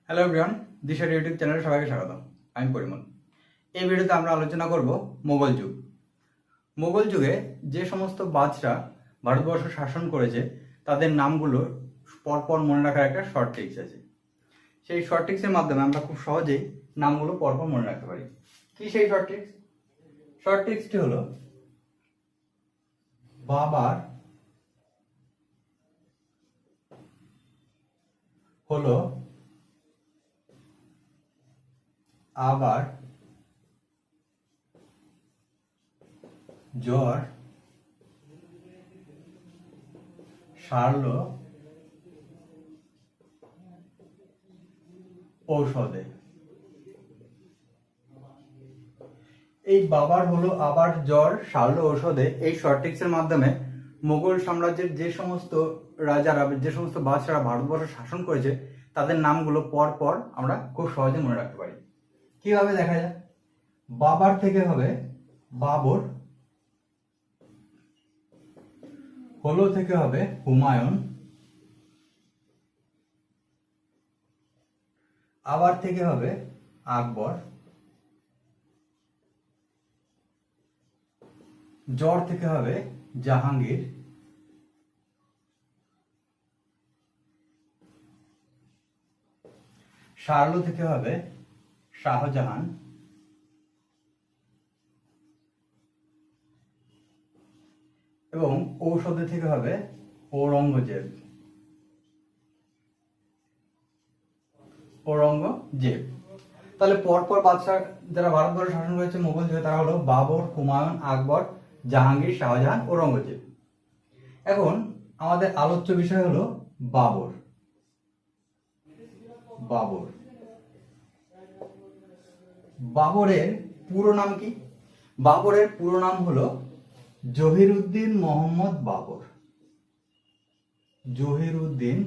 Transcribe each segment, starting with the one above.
Hello everyone, দিশার YouTube চ্যানেলে সবাইকে স্বাগত। আমি পরিমল। এই ভিডিওতে আমরা আলোচনা করব মোগল যুগ। মোগল যুগে যে সমস্ত বাদশা ভারতবর্ষ শাসন করেছে তাদের নামগুলো পরপর মনে রাখার একটা শর্ট ট্রিক্স আছে। সেই শর্ট ট্রিক্সের মাধ্যমে আমরা খুব সহজেই নামগুলো পরপর মনে রাখতে পারি। কি সেই শর্ট ট্রিক্স? শর্ট ট্রিক্সটি হলো বাবার হলো আবার জ্বর সারলো ঔষধে। এই বাবার হলো আবার জ্বর সারলো ঔষধে এই শর্ট ট্রিক্সের মাধ্যমে মোগল সাম্রাজ্যের যে সমস্ত রাজারা যে সমস্ত বাদশারা ভারতবর্ষ শাসন করেছে তাদের নামগুলো পর পর আমরা খুব সহজে মনে রাখতে পারি। কিভাবে দেখা যায়? বাবার থেকে হবে বাবর, হলো থেকে হবে হুমায়ুন, আবার থেকে হবে আকবর, জ্বর থেকে হবে জাহাঙ্গীর, শার্লো থেকে হবে শাহজাহান, এবং ঔষধে থেকে হবে ঔরঙ্গজেব। তাহলে পরপর বাদশাহ যারা ভারতবর্ষ শাসন করেছে মোগল যুগে তারা হলো বাবর, হুমায়ুন, আকবর, জাহাঙ্গীর, শাহজাহান, ঔরঙ্গজেব। এখন আমাদের আলোচ্য বিষয় হলো বাবর। বাবর বাবরের পুরো নাম কি? বাবরের পুরো নাম হলো জহিরুদ্দিন মোহাম্মদ বাবর। জহিরুদ্দিন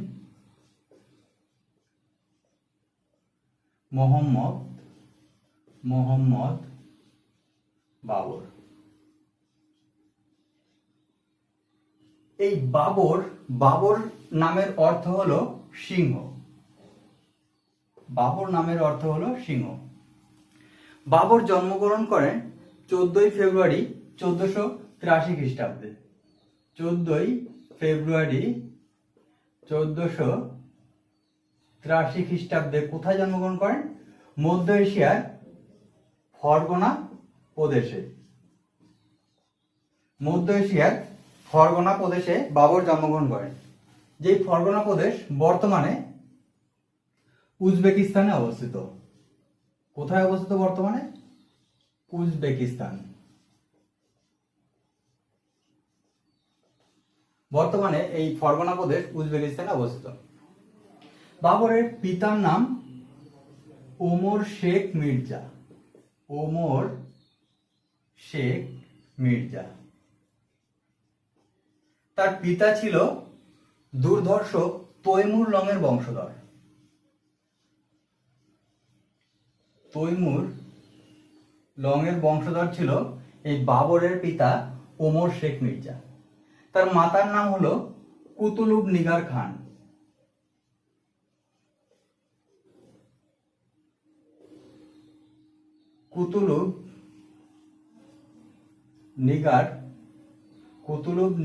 মোহাম্মদ বাবর। এই বাবর নামের অর্থ হলো সিংহ। বাবর নামের অর্থ হলো সিংহ। বাবর জন্মগ্রহণ করেন 14ই ফেব্রুয়ারি 1483 খ্রিস্টাব্দে। 14ই ফেব্রুয়ারি 1483 খ্রিস্টাব্দে কোথায় জন্মগ্রহণ করেন? মধ্য এশিয়ার ফরগনা প্রদেশে। মধ্য এশিয়ার ফরগনা প্রদেশে বাবর জন্মগ্রহণ করেন। যেই ফরগনা প্রদেশ বর্তমানে উজবেকিস্তানে অবস্থিত। কোথায় অবস্থিত বর্তমানে? উজবেকিস্তান। বর্তমানে এই ফরগনা প্রদেশ উজবেকিস্তানে অবস্থিত। বাবরের পিতার নাম ওমর শেখ মির্জা। ওমর শেখ মির্জা। তার পিতা ছিল দুর্ধর্ষ তৈমুর লংয়ের বংশধর। তৈমুর লংয়ের বংশধর ছিল এই বাবরের পিতা ওমর শেখ মির্জা। তার মাতার নাম হলো কুতুলুব নিগার খান। কুতুলুব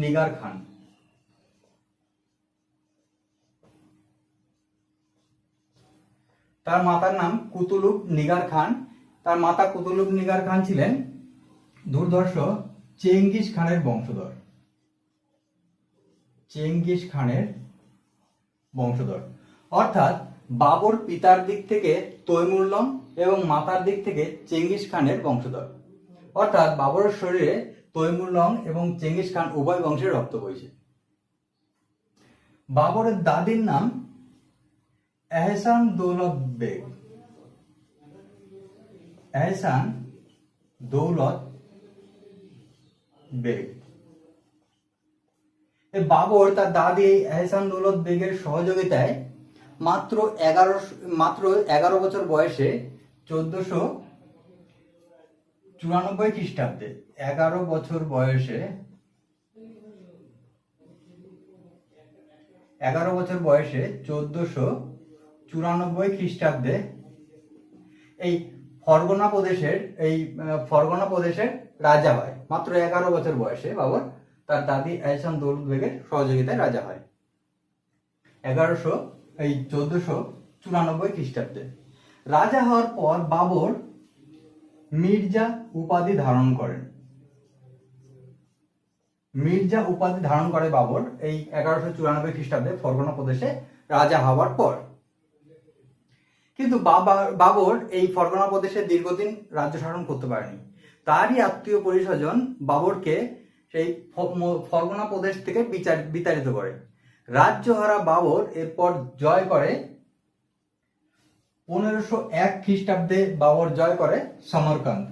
নিগার খান। তার মাতার নাম কুতুলুব নিগার খান। তার মাতা কুতুলুব নিগার খান ছিলেন দুর্ধর্ষ চেঙ্গিস খানের বংশধর। চেঙ্গিস খানের বংশধর অর্থাৎ বাবর পিতার দিক থেকে তৈমুর লং এবং মাতার দিক থেকে চেঙ্গিস খানের বংশধর। অর্থাৎ বাবরের শরীরে তৈমুর লং এবং চেঙ্গিস খান উভয় বংশের রক্ত বইছে। বাবরের দাদির নাম এহসান দৌলত বেগ। এহসান দৌলত বেগ। বাবর তার দাদি এহসান দৌলত বেগের সহযোগিতায় মাত্র 11 বছর বয়সে 1494 খ্রিস্টাব্দে 11 বছর বয়সে 1494 1494 খ্রিস্টাব্দে এই ফরগনা প্রদেশের রাজা হয়। মাত্র 11 বছর বয়সে বাবর তার দাদি এহসান দৌলত বেগের সহযোগিতায় রাজা হয় 1494 খ্রিস্টাব্দে। রাজা হওয়ার পর বাবর মির্জা উপাধি ধারণ করেন। মির্জা উপাধি ধারণ করে বাবর এই 1194 খ্রিস্টাব্দে ফরগনা প্রদেশে রাজা হওয়ার পর। কিন্তু বাবর এই ফরগনা প্রদেশে দীর্ঘদিন রাজ্য শাসন করতে পারেনি। তারই আত্মীয় পরিস্বজন বাবরকে সেই ফরগনা প্রদেশ থেকে বিতাড়িত করে। রাজ্যহারা বাবর এরপর জয় করে 1501 খ্রিস্টাব্দে বাবর জয় করে সমরকান্দ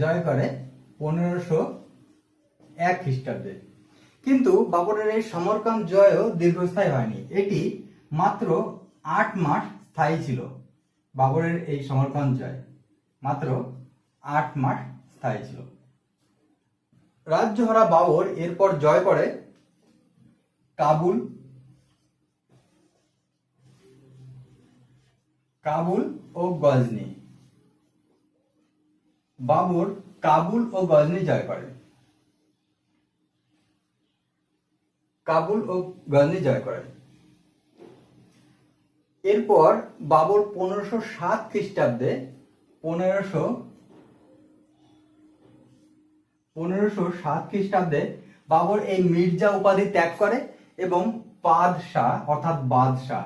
জয় করে 1501 খ্রিস্টাব্দে। কিন্তু বাবরের এই সমরকান্দ জয়ও দীর্ঘস্থায়ী হয়নি, এটি মাত্র 8 মাস স্থায়ী ছিল। বাবরের এই সমরকান্দ জয় মাত্র 8 মাস স্থায়ী ছিল। রাজ্যহারা বাবর এরপর জয় করে কাবুল ও গজনি। বাবর কাবুল ও গজনি জয় করে। এরপর বাবর 1507 খ্রিস্টাব্দে 1507 খ্রিস্টাব্দে বাবর এই মির্জা উপাধি ত্যাগ করে এবং পাদশাহ অর্থাৎ বাদশাহ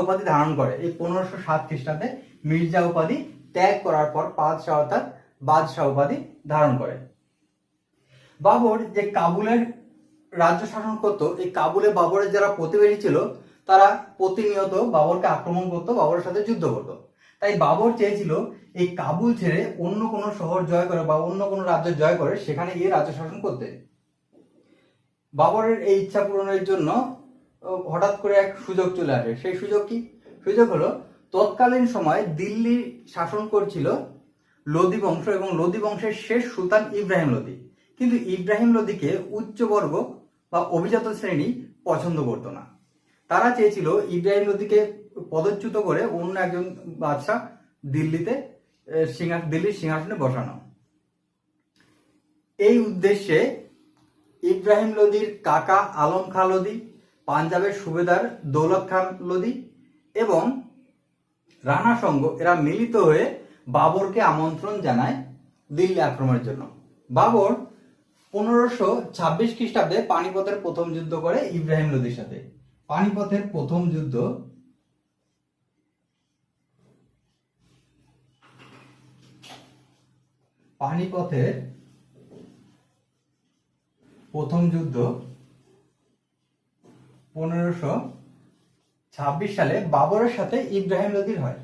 উপাধি ধারণ করে। এই 1507 খ্রিস্টাব্দে মির্জা উপাধি ত্যাগ করার পর পাদশাহ অর্থাৎ বাদশাহ উপাধি ধারণ করে। বাবর যে কাবুলের রাজ্য শাসন করতো, এই কাবুলে বাবরের যারা প্রতিবেশী ছিল তারা প্রতিনিয়ত বাবরকে আক্রমণ করতো, বাবরের সাথে যুদ্ধ করতো। তাই বাবর চেয়েছিল এই কাবুল ছেড়ে অন্য কোনো শহর জয় করে বা অন্য কোনো রাজ্য জয় করে সেখানে গিয়ে রাজ্য শাসন করতে। বাবরের এই ইচ্ছা পূরণের জন্য হঠাৎ করে এক সুযোগ চলে আসে। সেই সুযোগ কি? সুযোগ হলো তৎকালীন সময় দিল্লি শাসন করছিল লোদি বংশ এবং লোদি বংশের শেষ সুলতান ইব্রাহিম লোদি। কিন্তু ইব্রাহিম লোদিকে উচ্চবর্গ বা অভিজাত শ্রেণী পছন্দ করতো না। তারা চেয়েছিল ইব্রাহিম লোদিকে পদচ্যুত করে অন্য একজন বাদশাহ দিল্লির সিংহাসনে বসানো। এই উদ্দেশ্যে ইব্রাহিম লোদির কাকা আলম খাঁ লোদি, পাঞ্জাবের সুবেদার দৌলত খান লোদি এবং রানা সঙ্গ এরা মিলিত হয়ে বাবরকে আমন্ত্রণ জানায় দিল্লি আক্রমণের জন্য। বাবর 1526 খ্রিস্টাব্দে পানিপথের প্রথম যুদ্ধ করে ইব্রাহিম লোদির সাথে। পানিপথের প্রথম যুদ্ধ পানিপথের প্রথম যুদ্ধ 1526 সালে বাবরের সাথে ইব্রাহিম লোদির হয়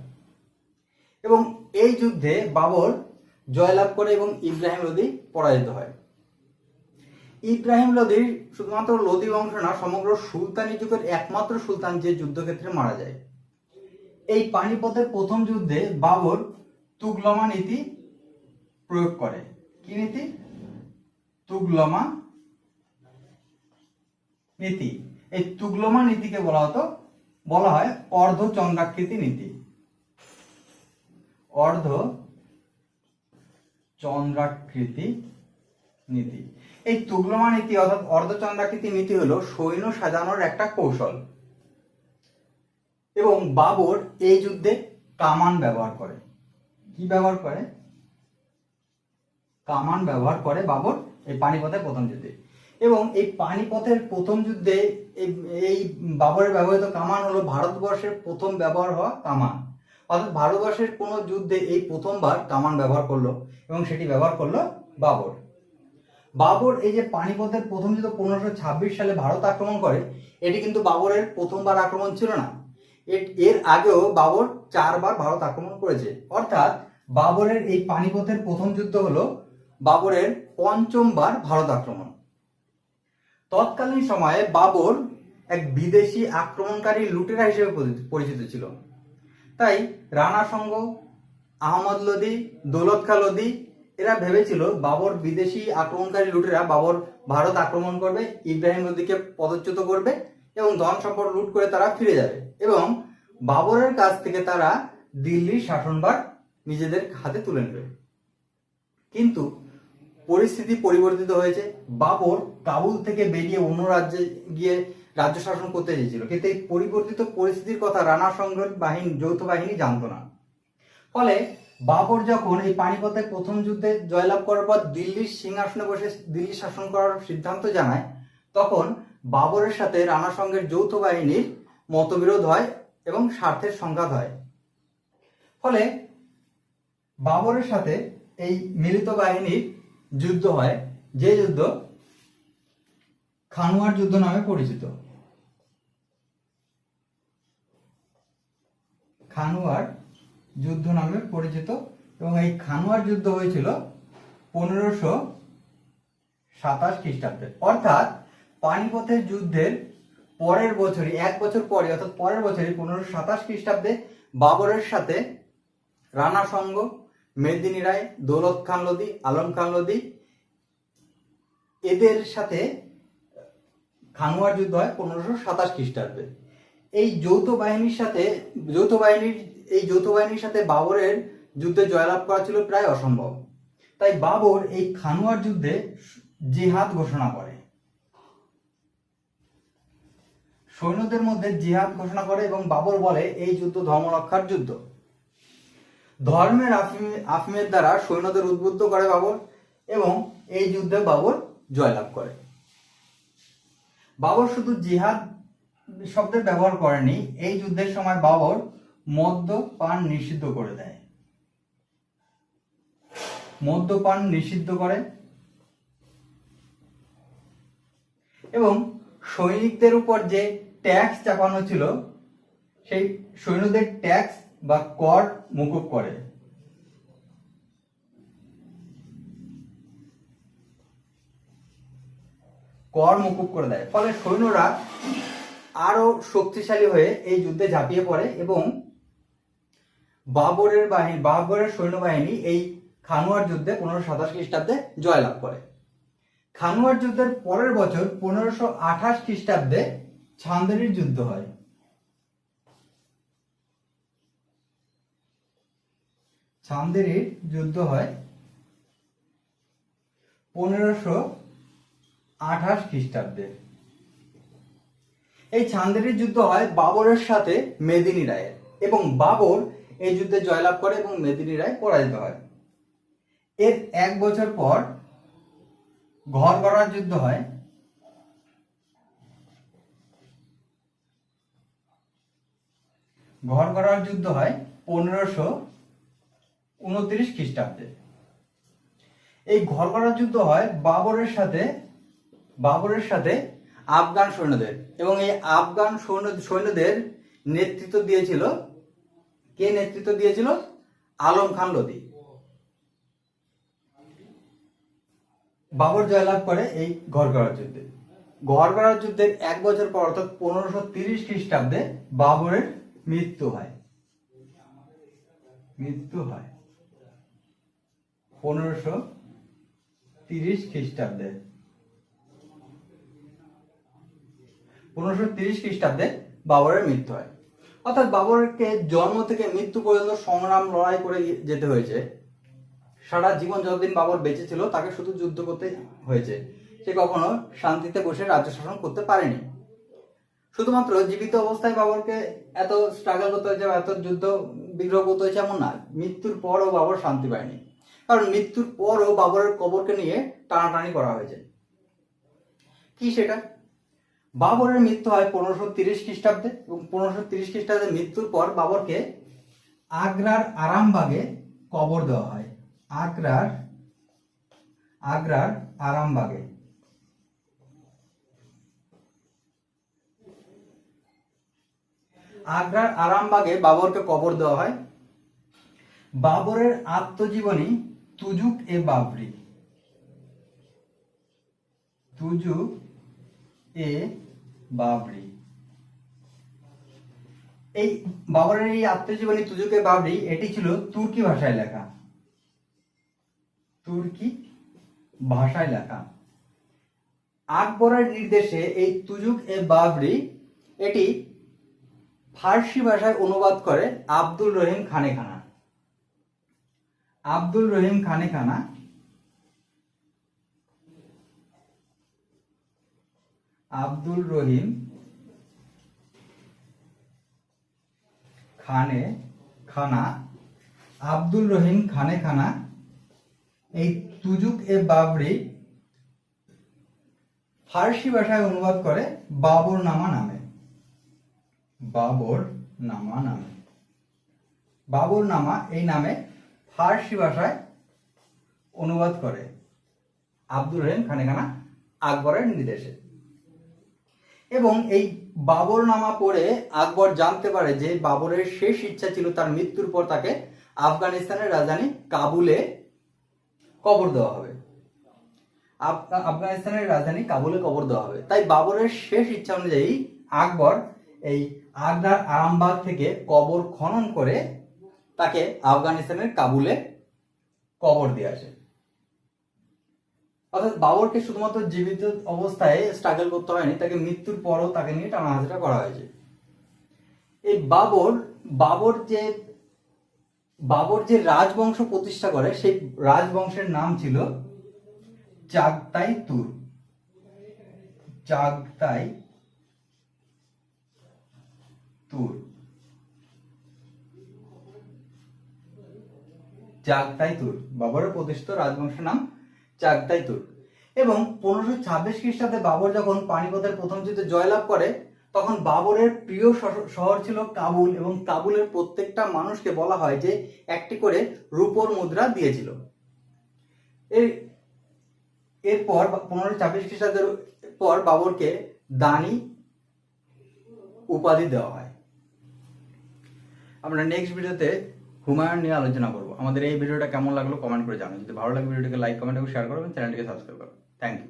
এবং এই যুদ্ধে বাবর জয়লাভ করে এবং ইব্রাহিম লোদি পরাজিত হয়। ইব্রাহিম লোদির শুধুমাত্র লোদি বংশ না, সমগ্র সুলতানি যুগের একমাত্র সুলতান যে যুদ্ধক্ষেত্রে মারা যায়। এই পানিপথের প্রথম যুদ্ধে বাবর তুগলমা নীতি প্রয়োগ করে। কি নীতি? তুগলমা নীতি। এই তুগলমা নীতিকে বলা হয় অর্ধচন্দ্রাকৃতি নীতি। অর্ধচন্দ্রাকৃতি নীতি। এই তুগলমা নীতি অর্থাৎ অর্ধচন্দ্রাকৃতি নীতি হলো সৈন্য সাজানোর একটা কৌশল এবং বাবর এই যুদ্ধে কামান ব্যবহার করে। কি ব্যবহার করে? কামান ব্যবহার করে বাবর এই পানিপথের প্রথম যুদ্ধে। এবং এই পানিপথের প্রথম যুদ্ধে এই বাবরের ব্যবহৃত কামান হলো ভারতবর্ষের প্রথম ব্যবহার হওয়া কামান। অর্থাৎ ভারতবর্ষের কোনো যুদ্ধে এই প্রথমবার কামান ব্যবহার করলো এবং সেটি ব্যবহার করলো বাবর। বাবর এই যে পানিপথের প্রথম যুদ্ধ 1526 সালে ভারত আক্রমণ করে, এটি কিন্তু বাবরের প্রথমবার আক্রমণ ছিল না। এর আগেও বাবর 4 বার ভারত আক্রমণ করেছে। অর্থাৎ বাবরের এই পানিপথের প্রথম যুদ্ধ হলো বাবরের 5ম বার ভারত আক্রমণ। তৎকালীন সময়ে বাবর এক বিদেশি আক্রমণকারী লুটেরা হিসেবে পরিচিত ছিল। তাই রানা সঙ্গ, আহমদ লোদি, দৌলত খাঁ লোদি এরা ভেবেছিল বাবর বিদেশি আক্রমণকারী লুটেরা বাবর ভারত আক্রমণ করবে, ইব্রাহিম লোদিকে পদচ্যুত করবে এবং ধন সম্পদ লুট করে তারা ফিরে যাবে এবং বাবরের কাছ থেকে তারা দিল্লির শাসনভার নিজেদের হাতে তুলে নেবে। কিন্তু পরিস্থিতি পরিবর্তিত হয়েছে। বাবর কাবুল থেকে বেরিয়ে অন্য রাজ্যে গিয়ে রাজ্য শাসন করতে চেয়েছিল, কিন্তু এই পরিবর্তিত পরিস্থিতির কথা রানা সঙ্গের যৌথ বাহিনী জানতো না। ফলে বাবর যখন এই পানিপথের প্রথম যুদ্ধে জয়লাভ করার পর দিল্লির সিংহাসনে বসে দিল্লি শাসন করার সিদ্ধান্ত জানায়, তখন বাবরের সাথে রানা সঙ্গের যৌথ বাহিনীর মতবিরোধ হয় এবং স্বার্থের সংঘাত হয়। ফলে বাবরের সাথে এই মিলিত বাহিনীর যুদ্ধ হয়, যে যুদ্ধ খানুয়ার যুদ্ধ নামে পরিচিত। খানুয়ার যুদ্ধ নামে পরিচিত এবং এই খানুয়ার যুদ্ধ হয়েছিল 1527 খ্রিস্টাব্দে। অর্থাৎ পানিপথের যুদ্ধের পরের বছরই, এক বছর পরে অর্থাৎ পরের বছরই 1527 খ্রিস্টাব্দে বাবরের সাথে রানা সঙ্গ, মেদিনী রায়, দৌলত খান লোদি, আলম খান লোদি এদের সাথে খানুয়ার যুদ্ধ হয় 1527 খ্রিস্টাব্দে। এই যৌথ বাহিনীর সাথে বাবরের যুদ্ধে জয়লাভ করা ছিল প্রায় অসম্ভব। তাই বাবর এই খানুয়ার যুদ্ধে জিহাদ ঘোষণা করে, সৈন্যদের মধ্যে জিহাদ ঘোষণা করে এবং বাবর বলে এই যুদ্ধ ধর্মরক্ষার যুদ্ধ। ধর্মের আফিমের দ্বারা সৈন্যদের উদ্বুদ্ধ করে বাবর এবং এই যুদ্ধে বাবর জয়লাভ করে। বাবর শুধু জিহাদ শব্দের ব্যবহার করেনি, এই যুদ্ধের সময় বাবর মদ্যপান নিষিদ্ধ করে দেয়, মদ্যপান নিষিদ্ধ করে এবং সৈনিকদের উপর যে ট্যাক্স চাপানো ছিল সেই সৈন্যদের ট্যাক্স বা কর মুকুব করে। কর মুকুব করে দেয়। ফলে সৈন্যরা আরো শক্তিশালী হয়ে এই যুদ্ধে ঝাঁপিয়ে পড়ে এবং বাবরের সৈন্যবাহিনী এই খানুয়ার যুদ্ধে 1527 খ্রিস্টাব্দে জয়লাভ করে। খানুয়ার যুদ্ধের পরের বছর 1528 খ্রিস্টাব্দে ছান্দেরির যুদ্ধ হয়। ছান্দেরির যুদ্ধ হয় 1528 খ্রিস্টাব্দে। এই ছান্দেরির যুদ্ধ হয় বাবরের সাথে মেদিনী রায়ের এবং বাবর এই যুদ্ধে জয়লাভ করে এবং মেদিনী রায় পরাজিত হয়। এর এক বছর পর ঘরগড়ার যুদ্ধ হয়। ঘরগড়ার যুদ্ধ হয় 1529 খ্রিস্টাব্দে। এই ঘরগড়ার যুদ্ধ হয় বাবরের সাথে আফগান সৈন্যদের এবং এই আফগান সৈন্যদের নেতৃত্ব দিয়েছিল আলম খান লোদি। বাবর জয়লাভ করে এই ঘরগড়ার যুদ্ধে। ঘরগড়ার যুদ্ধের এক বছর পর অর্থাৎ 1530 খ্রিস্টাব্দে বাবরের মৃত্যু হয়। 1530 খ্রিস্টাব্দে। 1530 খ্রিস্টাব্দে বাবরের মৃত্যু হয়। অর্থাৎ বাবরকে জন্ম থেকে মৃত্যু পর্যন্ত সংগ্রাম লড়াই করে যেতে হয়েছে। সারা জীবন যতদিন বাবর বেঁচে ছিল তাকে শুধু যুদ্ধ করতে হয়েছে, সে কখনো শান্তিতে বসে রাজ্য শাসন করতে পারেনি। শুধুমাত্র জীবিত অবস্থায় বাবরকে এত স্ট্রাগল করতে হয়েছে, এত যুদ্ধ বিগ্রহ করতে হয়েছে এমন না। মৃত্যুর পরও বাবর শান্তি পায়নি, কারণ মৃত্যুর পরও বাবরের কবরকে নিয়ে টানাটানি করা হয়েছে। কি সেটা? বাবরের মৃত্যু হয় 1530 খ্রিস্টাব্দে এবং 1530 খ্রিস্টাব্দে মৃত্যুর পর বাবরকে আগ্রার আরামবাগে কবর দেওয়া হয়। আগ্রার আরামবাগে। আগ্রার আরামবাগে বাবরকে কবর দেওয়া হয়। বাবরের আত্মজীবনী তুজুক এ বাবরি, তুজুক এ বাবরি এই বাবরের এই আত্মজীবনী তুজুকে বাবরি এটি ছিল তুর্কি ভাষায় লেখা, তুর্কি ভাষায় লেখা। আকবরের নির্দেশে এই তুজুক এ বাবরি এটি ফার্সি ভাষায় অনুবাদ করে আব্দুল রহিম খানে খানা। আব্দুল রহিম খানে খানা আব্দুল রহিম খানে খানা আব্দুল রহিম খানে খানা এই তুজুক এ বাবরি ফার্সি ভাষায় অনুবাদ করে বাবর নামা নামে। বাবর নামা নামে, বাবর নামা এই নামে ফার্সি ভাষায় অনুবাদ করে আব্দুল রহিম খানে খানা আকবরের নির্দেশে। এবং এই বাবর নামা পড়ে আকবর জানতে পারে যে বাবরের শেষ ইচ্ছা ছিল তার মৃত্যুর পর তাকে আফগানিস্তানের রাজধানী কাবুলে কবর দেওয়া হবে। আফগানিস্তানের রাজধানী কাবুলে কবর দেওয়া হবে। তাই বাবরের শেষ ইচ্ছা অনুযায়ী আকবর এই আগ্রার আরামবাগ থেকে কবর খনন করে তাকে আফগানিস্তানের কাবুলে কবর দিয়ে আসে। অর্থাৎ বাবরকে শুধুমাত্র জীবিত অবস্থায় স্ট্রাগল করতে হয়নি, তাকে মৃত্যুর পরও তাকে নিয়ে টানাহাজরা করা হয়েছে। এই বাবর যে রাজবংশ প্রতিষ্ঠা করে সেই রাজবংশের নাম ছিল চাগতাই তুর। চাগতাই তুর, চাগতাই তুর, বাবরের প্রতিষ্ঠিত রাজবংশের নাম চাগতাই তুর। এবং 1526 খ্রিস্টাব্দে বাবর যখন পানিপথের প্রথম যুদ্ধে জয়লাভ করে তখন বাবরের প্রিয় শহর ছিল কাবুল, এবং কাবুলের প্রত্যেকটা মানুষকে বলা হয় যে একটি করে রূপোর মুদ্রা দিয়েছিল। এরপর 1526 খ্রিস্টাব্দের পর বাবরকে দানি উপাধি দেওয়া হয়। আমরা নেক্সট ভিডিওতে হুমায়ুন নিয়ে আলোচনা করব। আমাদের এই ভিডিওটা কেমন লাগলো কমেন্ট করে জানান। যদি ভালো লাগে ভিডিওটাকে লাইক, কমেন্ট এবং শেয়ার করবেন, চ্যানেলটিকে সাবস্ক্রাইব করবেন। Thank you.